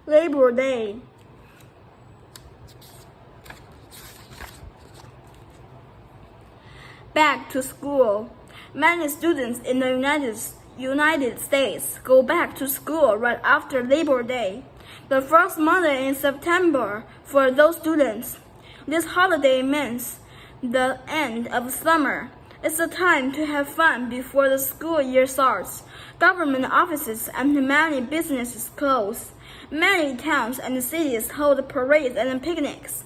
Labor Day. Back to school. Many students in the United States go back to school right after Labor Day, the first Monday in September for those students. This holiday means the end of summer. It's a time to have fun before the school year starts. Government offices and many businesses close. Many towns and cities hold parades and picnics.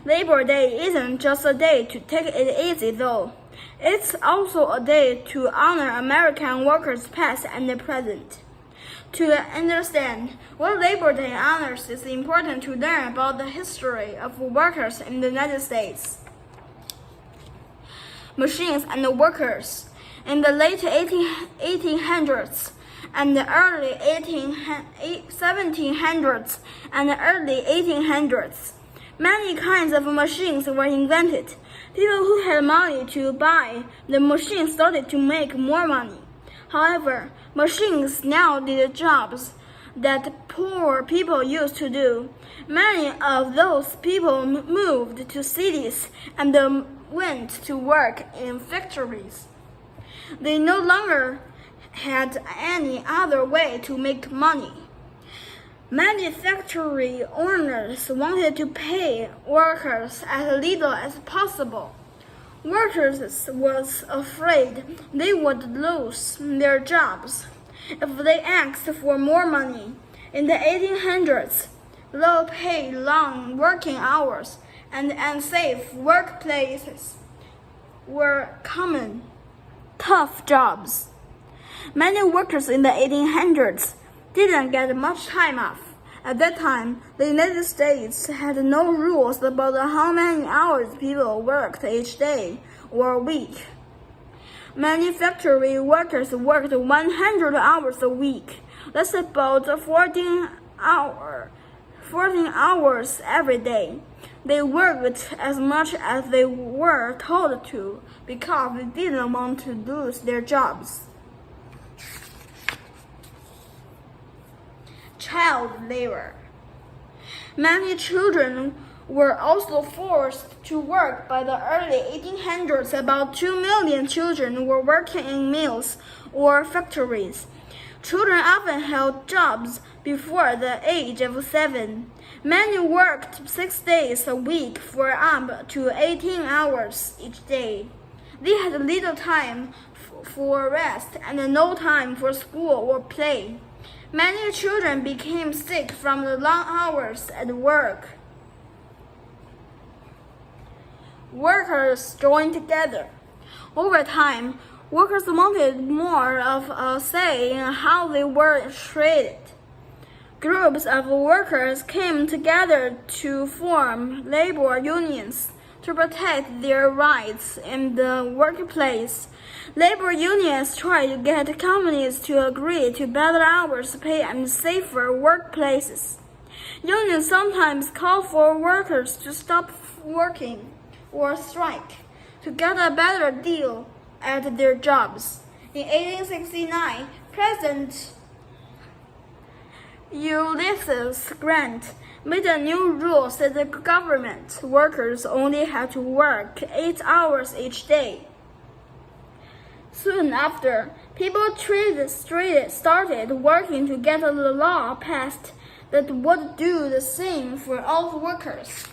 Labor Day isn't just a day to take it easy, though. It's also a day to honor American workers past and present. To understand what Labor Day honors, it's important to learn about the history of workers in the United States. Machines and workers. In the late 1800s and the early 1700s and the early 1800s, many kinds of machines were invented. People who had money to buy the machines started to make more money. However, machines now did jobs that poor people used to do. Many of those people moved to cities and went to work in factories. They no longer had any other way to make money. Many factory owners wanted to pay workers as little as possible. Workers was afraid they would lose their jobs if they asked for more money. In the 1800s, low-paid, long working hours and unsafe workplaces were common. Tough jobs. Many workers in the 1800s didn't get much time off. At that time, the United States had no rules about how many hours people worked each day or week. Many factory workers worked 100 hours a week. That's about 14 hours every day. They worked as much as they were told to because they didn't want to lose their jobs. Child labor. Many children were also forced to work by the early 1800s. About 2 million children were working in mills or factories. Children often held jobs before the age of 7. Many worked 6 days a week for up to 18 hours each day. They had little time for rest and no time for school or play. Many children became sick from the long hours at work. Workers joined together. Over time, workers wanted more of a say in how they were treated. Groups of workers came together to form labor unions to protect their rights in the workplace. Labor unions tried to get companies to agree to better hours, pay, and safer workplaces. Unions sometimes called for workers to stop working or strike to get a better deal at their jobs. In 1869, President Ulysses Grant made a new rule that the government workers only had to work 8 hours each day. Soon after, people started working to get a law passed that would do the same for all workers.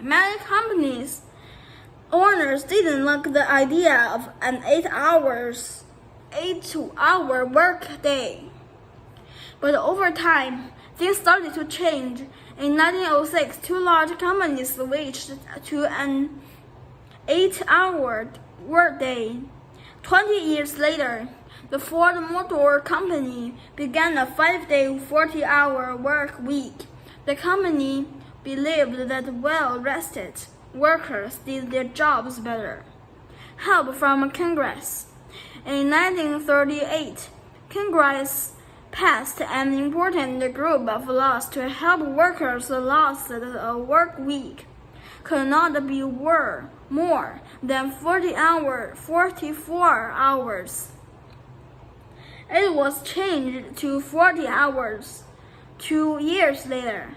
Many companies owners didn't like the idea of an 8-hour work day. But over time, things started to change. In 1906, 2 large companies switched to an 8-hour workday. 20 years later, the Ford Motor Company began a 5-day, 40-hour work week. The company believed that well-rested workers did their jobs better. Help from Congress. In 1938, Congress passed an important group of laws to help workers. The laws that a work week could not be more than 44 hours. It was changed to 40 hours 2 years later.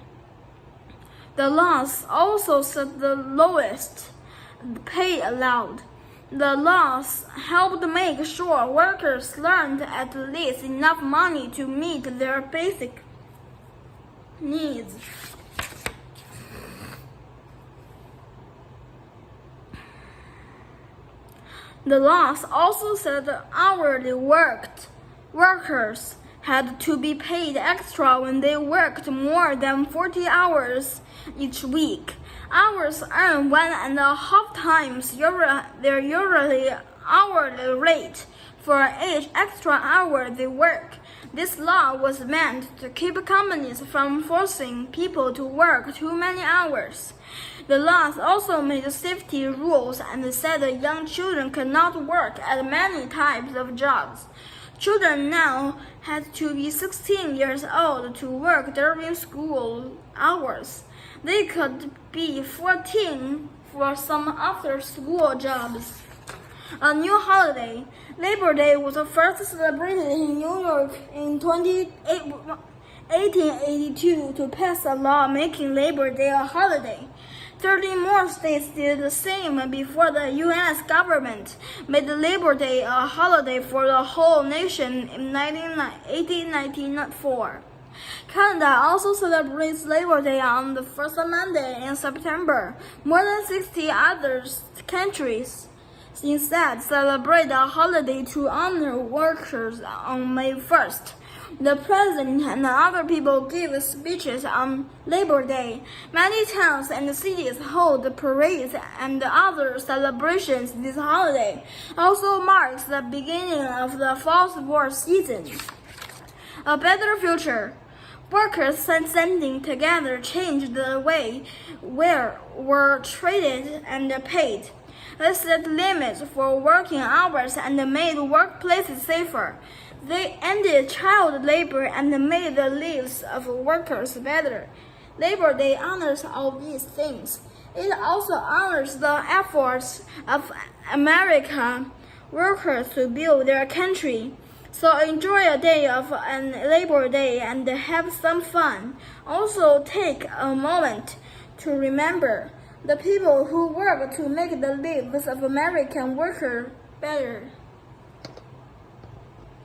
The laws also set the lowest pay allowed. The laws helped make sure workers earned at least enough money to meet their basic needs. The laws also said that hourly workers had to be paid extra when they worked more than 40 hours each week. Hours earned 1.5 times their usually hourly rate for each extra hour they work. This law was meant to keep companies from forcing people to work too many hours. The laws also made safety rules and said that young children could not work at many types of jobs. Children now had to be 16 years old to work during school hours. They could be 14 for some after-school jobs. A new holiday, Labor Day, was first celebrated in New York in 1882 to pass a law making Labor Day a holiday. 30 more states did the same before the U.S. government made Labor Day a holiday for the whole nation in 1894. Canada also celebrates Labor Day on the first Monday in September. More than 60 other countries instead celebrate the holiday to honor workers on May 1st. The president and other people give speeches on Labor Day. Many towns and cities hold parades and other celebrations. This holiday also marks the beginning of the fall sports season. A better future. Workers standing together changed the way were treated and paid. They set limits for working hours and made workplaces safer. They ended child labor and made the lives of workers better. Labor Day honors all these things. It also honors the efforts of American workers to build their country. So enjoy a day of Labor Day and have some fun. Also take a moment to remember the people who work to make the lives of American workers better.